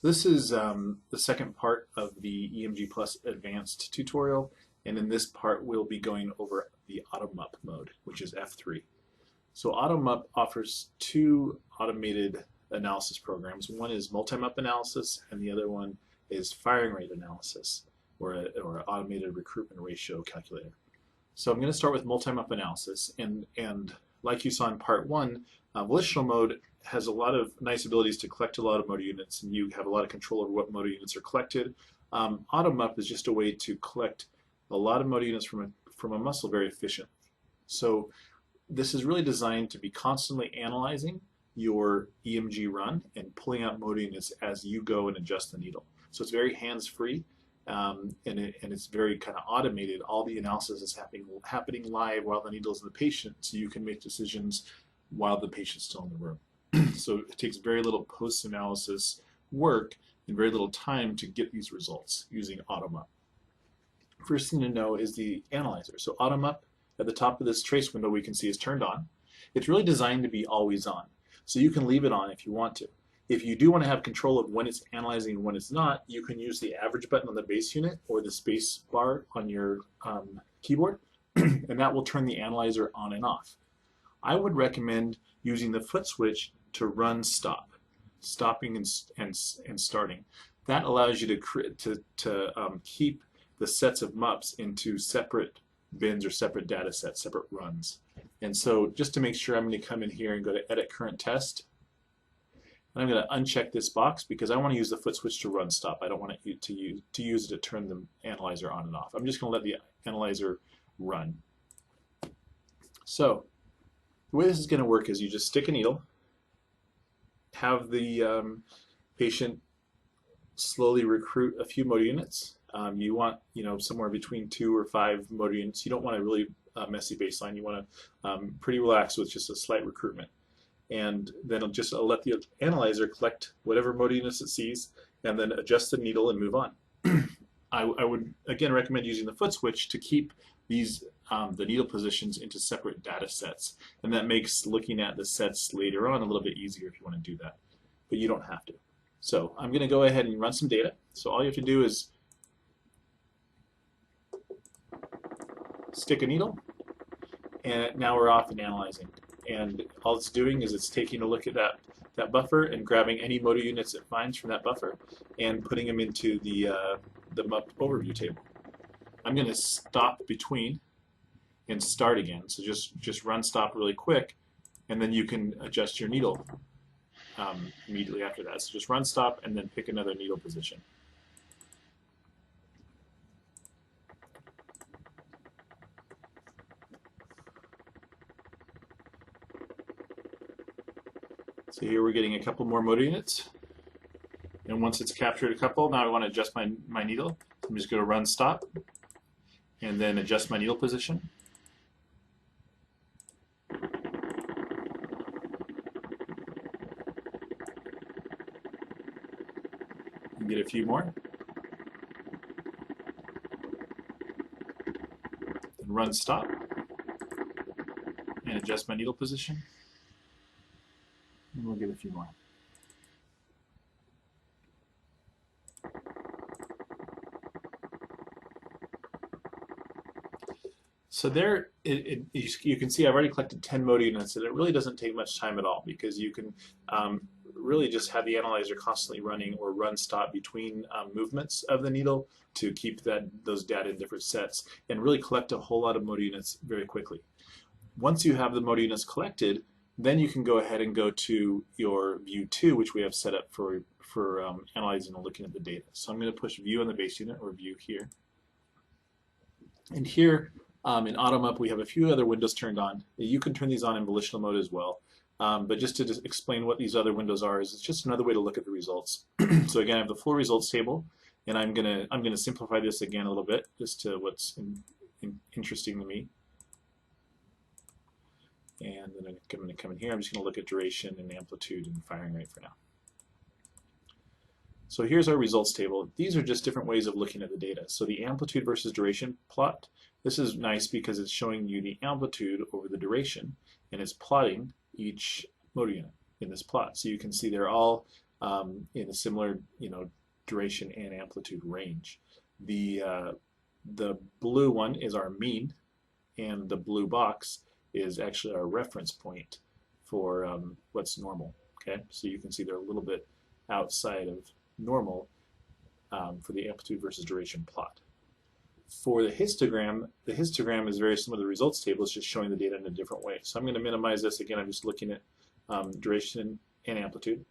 So this is the second part of the EMG Plus Advanced tutorial, and in this part we'll be going over the Auto MUP mode, which is F3. So Auto MUP offers two automated analysis programs. One is multi-MUP analysis, and the other one is firing rate analysis, or an automated recruitment ratio calculator. So I'm going to start with multi-MUP analysis, and like you saw in part one, volitional mode has a lot of nice abilities to collect a lot of motor units, and you have a lot of control over what motor units are collected. Auto MUP is just a way to collect a lot of motor units from a muscle very efficiently. So this is really designed to be constantly analyzing your EMG run and pulling out motor units as you go and adjust the needle. So it's very hands-free, and it's very kind of automated. All the analysis is happening live while the needle is in the patient, so you can make decisions while the patient's still in the room. So it takes very little post-analysis work and very little time to get these results using Auto MUP. First thing to know is the analyzer. So Auto MUP at the top of this trace window we can see is turned on. It's really designed to be always on. So you can leave it on if you want to. If you do want to have control of when it's analyzing and when it's not, you can use the average button on the base unit or the space bar on your keyboard, and that will turn the analyzer on and off. I would recommend using the foot switch to run stop, stopping and starting. That allows you to keep the sets of MUPs into separate bins or separate data sets, separate runs. And so just to make sure, I'm going to come in here and go to Edit Current Test. And I'm going to uncheck this box because I want to use the foot switch to run stop. I don't want it to use it to turn the analyzer on and off. I'm just going to let the analyzer run. So the way this is going to work is you just stick a needle, have the patient slowly recruit a few motor units. You want somewhere between 2 or 5 motor units. You don't want a really messy baseline. You want to pretty relaxed with just a slight recruitment. And then I'll let the analyzer collect whatever motor units it sees and then adjust the needle and move on. I would again recommend using the foot switch to keep these the needle positions into separate data sets, and that makes looking at the sets later on a little bit easier if you want to do that, but you don't have to. So I'm going to go ahead and run some data. So all you have to do is stick a needle, and now we're off and analyzing. And all it's doing is it's taking a look at that buffer and grabbing any motor units it finds from that buffer and putting them into the MUP overview table. I'm going to stop between and start again. So just run stop really quick, and then you can adjust your needle immediately after that. So just run stop and then pick another needle position. So here we're getting a couple more motor units, and once it's captured a couple, now I want to adjust my needle. I'm just going to run stop and then adjust my needle position. And get a few more. And run stop and adjust my needle position. And we'll get a few more. So there, you can see I've already collected 10 motor units, and it really doesn't take much time at all because you can really just have the analyzer constantly running or run stop between movements of the needle to keep those data in different sets and really collect a whole lot of motor units very quickly. Once you have the motor units collected, then you can go ahead and go to your View 2, which we have set up for analyzing and looking at the data. So I'm going to push View on the base unit, or View here. And here in Auto MUP we have a few other windows turned on. You can turn these on in volitional mode as well. But just to explain what these other windows are, is it's just another way to look at the results. So again, I have the full results table, and I'm gonna simplify this again a little bit, just to what's interesting to me. And then I'm going to come in here. I'm just going to look at duration and amplitude and firing rate for now. So here's our results table. These are just different ways of looking at the data. So the amplitude versus duration plot, this is nice because it's showing you the amplitude over the duration, and it's plotting each motor unit in this plot. So you can see they're all in a similar, duration and amplitude range. The blue one is our mean, and the blue box is actually our reference point for what's normal. Okay, so you can see they're a little bit outside of normal for the amplitude versus duration plot. For the histogram is very similar to the results table. It's just showing the data in a different way. So I'm going to minimize this. Again, I'm just looking at duration and amplitude.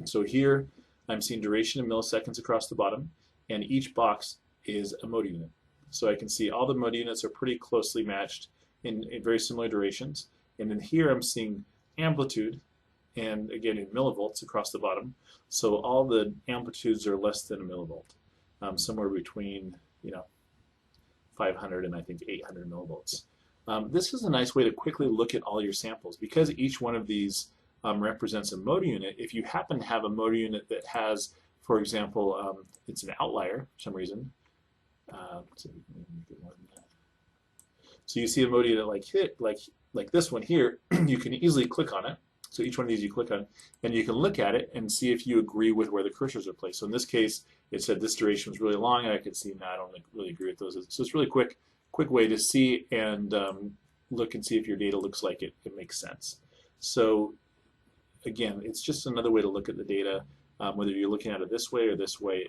So here I'm seeing duration in milliseconds across the bottom, and each box is a mode unit. So I can see all the mode units are pretty closely matched in very similar durations. And then here I'm seeing amplitude, and again in millivolts across the bottom. So all the amplitudes are less than a millivolt, somewhere between 500 and I think 800 millivolts. This is a nice way to quickly look at all your samples because each one of these represents a mode unit. If you happen to have a mode unit that has, for example, it's an outlier for some reason. So you see a mode unit like this one here, you can easily click on it. So each one of these you click on, and you can look at it and see if you agree with where the cursors are placed. So in this case, it said this duration was really long, and I could see, no, I don't really agree with those. So it's really quick way to see and look and see if your data looks like it makes sense. So again, it's just another way to look at the data, whether you're looking at it this way or this way.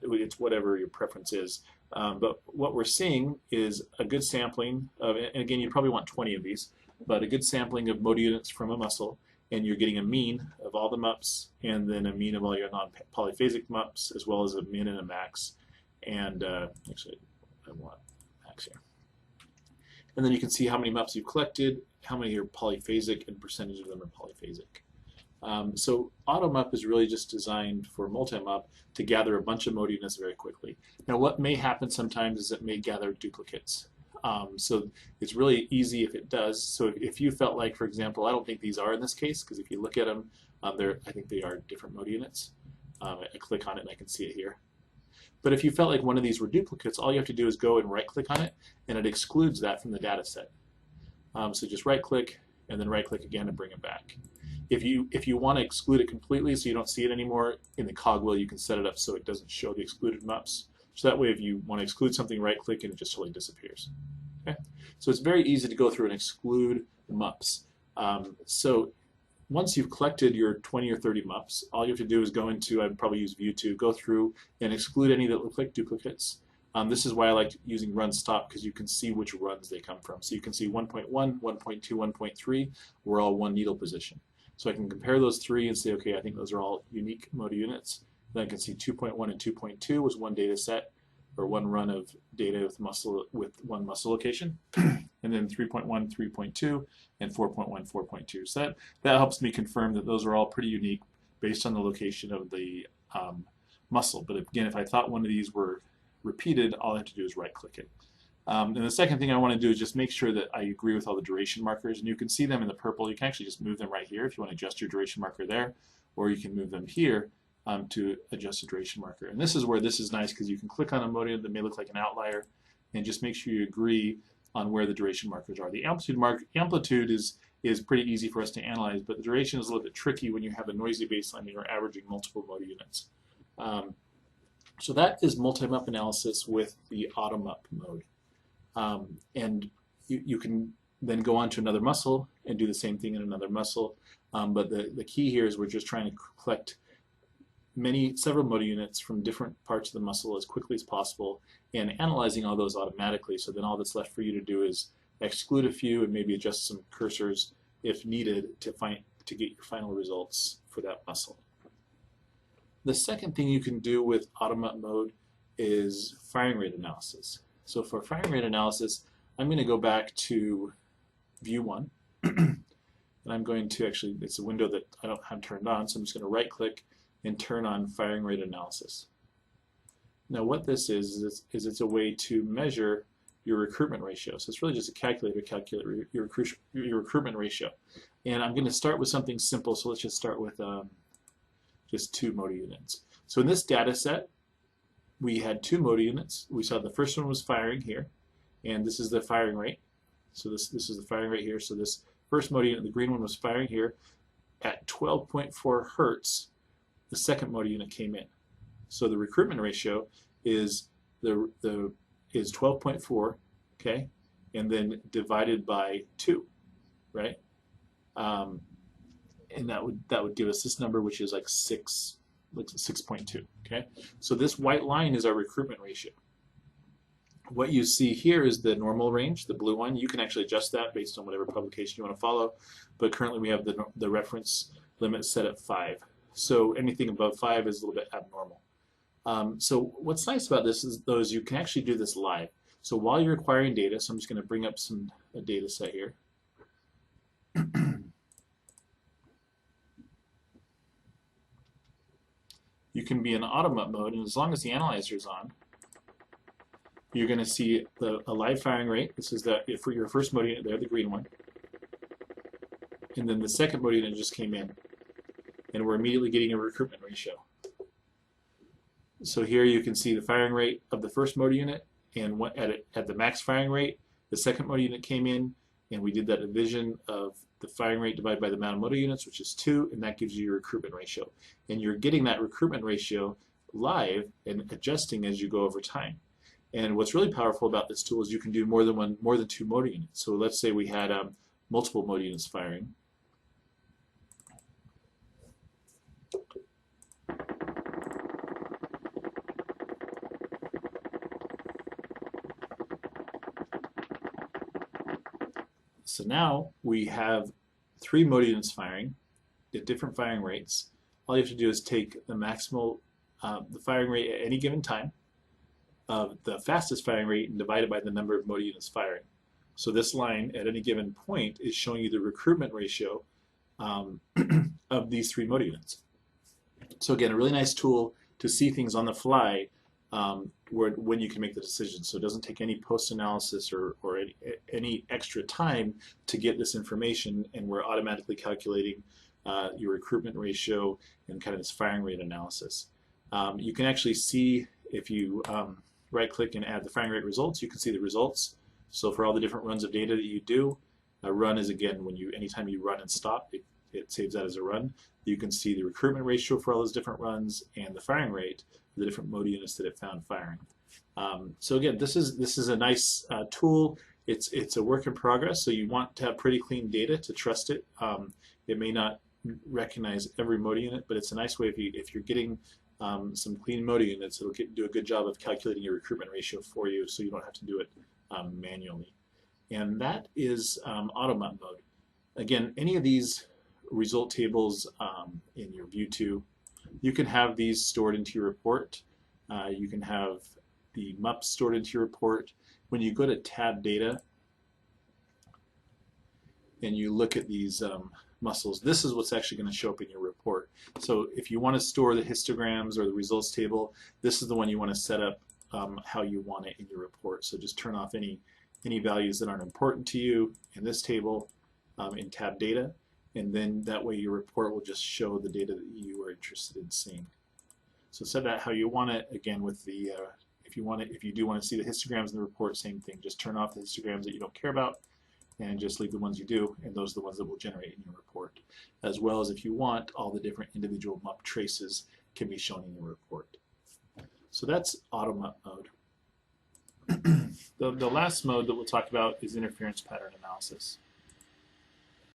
It's whatever your preference is. But what we're seeing is a good sampling of, and again, you probably want 20 of these, but a good sampling of mode units from a muscle, and you're getting a mean of all the MUPs, and then a mean of all your non-polyphasic MUPs, as well as a min and a max. And actually, I want max here. And then you can see how many MUPs you've collected, how many are polyphasic, and percentage of them are polyphasic. So AutoMUP is really just designed for multi-MUP to gather a bunch of mode units very quickly. Now what may happen sometimes is it may gather duplicates. So it's really easy if it does. So if you felt like, for example, I don't think these are in this case, because if you look at them, I think they are different mode units. I click on it and I can see it here. But if you felt like one of these were duplicates, all you have to do is go and right-click on it, and it excludes that from the data set. So just right-click, and then right-click again and bring it back. If you want to exclude it completely so you don't see it anymore, in the cogwheel you can set it up so it doesn't show the excluded MUPs. So that way if you want to exclude something, right-click and it just totally disappears. Okay? So it's very easy to go through and exclude MUPs. So once you've collected your 20 or 30 MUPs, all you have to do is go into, I'd probably use View to go through and exclude any that look like duplicates. This is why I like using run stop, because you can see which runs they come from. So you can see 1.1, 1.2, 1.3 were all one needle position. So I can compare those three and say, okay, I think those are all unique mode units. Then I can see 2.1 and 2.2 was one data set, or one run of data with one muscle location. And then 3.1, 3.2, and 4.1, 4.2. So that helps me confirm that those are all pretty unique based on the location of the muscle. But again, if I thought one of these were repeated, all I have to do is right-click it. And the second thing I want to do is just make sure that I agree with all the duration markers. And you can see them in the purple. You can actually just move them right here if you want to adjust your duration marker there, or you can move them here to adjust the duration marker. And this is where this is nice, because you can click on a mode that may look like an outlier and just make sure you agree on where the duration markers are. The amplitude is pretty easy for us to analyze, but the duration is a little bit tricky when you have a noisy baseline and you're averaging multiple mode units. So that is multi-MUP analysis with the AutoMUP mode. And you can then go on to another muscle and do the same thing in another muscle. But the key here is we're just trying to collect several mode units from different parts of the muscle as quickly as possible and analyzing all those automatically. So then all that's left for you to do is exclude a few and maybe adjust some cursors if needed to get your final results for that muscle. The second thing you can do with AutoMUP mode is firing rate analysis. So for firing rate analysis, I'm going to go back to View 1. And I'm going to actually, it's a window that I don't have turned on, so I'm just going to right-click and turn on firing rate analysis. Now what this is it's a way to measure your recruitment ratio. So it's really just a calculator to calculate your recruitment ratio. And I'm going to start with something simple, so let's just start with just 2 mode units. So in this data set, we had 2 mode units. We saw the first one was firing here, and this is the firing rate. So this is the firing rate here. So this first mode unit, the green one, was firing here at 12.4 hertz the second motor unit came in. So the recruitment ratio is is 12.4, okay, and then divided by 2, right? And that would give us this number, which is like 6.2. Okay, so this white line is our recruitment ratio. What you see here is the normal range, the blue one. You can actually adjust that based on whatever publication you want to follow, but currently we have the reference limit set at 5. So anything above 5 is a little bit abnormal. So what's nice about this is you can actually do this live. So while you're acquiring data, so I'm just going to bring up a data set here. You can be in auto MUP mode, and as long as the analyzer is on, you're going to see a live firing rate. This is for your first motor unit there, the green one. And then the second motor unit just came in, and we're immediately getting a recruitment ratio. So here you can see the firing rate of the first motor unit, and at the max firing rate, the second motor unit came in, and we did that division of the firing rate divided by the amount of motor units, which is 2, and that gives you your recruitment ratio. And you're getting that recruitment ratio live and adjusting as you go over time. And what's really powerful about this tool is you can do more than 2 motor units. So let's say we had multiple motor units firing. So now we have 3 motor units firing at different firing rates. All you have to do is take the maximal, the firing rate at any given time of the fastest firing rate and divide it by the number of motor units firing. So this line at any given point is showing you the recruitment ratio of these 3 motor units. So again, a really nice tool to see things on the fly when you can make the decision. So it doesn't take any post-analysis or any extra time to get this information, and we're automatically calculating your recruitment ratio and kind of this firing rate analysis. You can actually see, if you right-click and add the firing rate results, you can see the results. So for all the different runs of data that you do, a run is, again, anytime you run and stop, it saves that as a run. You can see the recruitment ratio for all those different runs and the firing rate for the different motor units that it found firing. So again, this is a nice tool. It's a work in progress, so you want to have pretty clean data to trust it. It may not recognize every motor unit, but it's a nice way if you're getting some clean motor units, it'll do a good job of calculating your recruitment ratio for you, so you don't have to do it manually. And that is auto MUP mode. Again, any of these result tables in your View 2, you can have these stored into your report. You can have the MUP stored into your report. When you go to tab data and you look at these muscles, this is what's actually going to show up in your report. So if you want to store the histograms or the results table, this is the one you want to set up how you want it in your report. So just turn off any values that aren't important to you in this table in tab data, and then that way your report will just show the data that you are interested in seeing. So set that how you want it. Again, with the if you do want to see the histograms in the report, same thing. Just turn off the histograms that you don't care about, and just leave the ones you do, and those are the ones that will generate in your report. As well as, if you want, all the different individual MUP traces can be shown in your report. So that's auto MUP mode. The last mode that we'll talk about is interference pattern analysis.